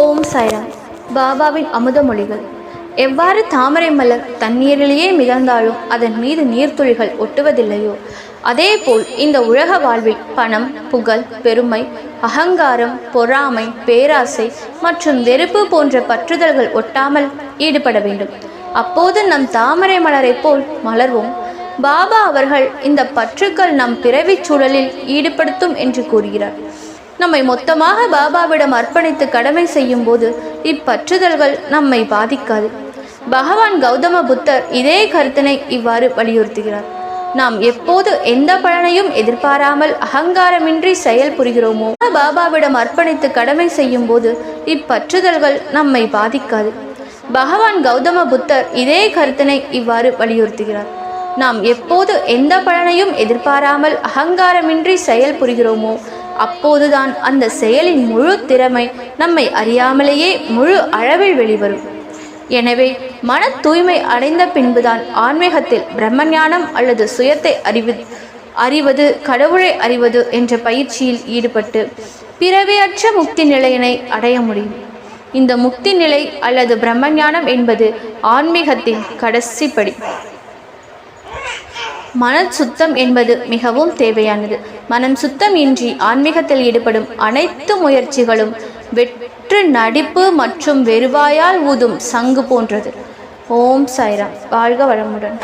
ஓம் சாய்ராம். பாபாவின் அமுத மொழிகள். எவ்வாறு தாமரை மலர் தண்ணீரிலேயே மிதந்தாலும் அதன் மீது நீர்த்துளிகள் ஒட்டுவதில்லையோ, அதேபோல் இந்த உலக வாழ்வில் பணம், புகழ், பெருமை, அகங்காரம், பொறாமை, பேராசை மற்றும் வெறுப்பு போன்ற பற்றுதல்கள் ஒட்டாமல் ஈடுபட வேண்டும். அப்போது நம் தாமரை மலரை போல் மலர்வோம். பாபா அவர்கள் இந்த பற்றுக்கள் நம் பிறவிச் சூழலில் ஈடுபடுத்தும் என்று கூறுகிறார். நம்மை மொத்தமாக பாபாவிடம் அர்ப்பணித்து கடமை செய்யும் போது இப்பற்றுதல்கள் நம்மை பாதிக்காது. பகவான் கௌதம புத்தர் இதே கருத்தினை இவ்வாறு வலியுறுத்துகிறார். நாம் எப்போது எந்த பலனையும் எதிர்பாராமல் அகங்காரமின்றி செயல் புரிகிறோமோ, பாபாவிடம் அர்ப்பணித்து கடமை செய்யும் போது இப்பற்றுதல்கள் நம்மை பாதிக்காது. பகவான் கௌதம புத்தர் இதே கருத்தினை இவ்வாறு வலியுறுத்துகிறார். நாம் எப்போது எந்த பலனையும் எதிர்பாராமல் அகங்காரமின்றி செயல் புரிகிறோமோ, அப்போதுதான் அந்த செயலின் முழு திறமை நம்மை அறியாமலேயே முழு அளவில் வெளிவரும். எனவே மன தூய்மை அடைந்த பின்புதான் ஆன்மீகத்தில் பிரம்மஞானம் அல்லது சுயத்தை அறிவது, கடவுளை அறிவது என்ற பயிற்சியில் ஈடுபட்டு பிறவியற்ற முக்தி நிலையினை அடைய முடியும். இந்த முக்தி நிலை அல்லது பிரம்மஞானம் என்பது ஆன்மீகத்தின் கடைசி படி. மன சுத்தம் என்பது மிகவும் தேவையானது. மனம் சுத்தம் இன்றி ஆன்மீகத்தில் ஈடுபடும் அனைத்து முயற்சிகளும் வெற்று நடிப்பு மற்றும் வெறுவாயால் ஊதும் சங்கு போன்றது. ஓம் சாய்ராம். வாழ்க வளமுடன்.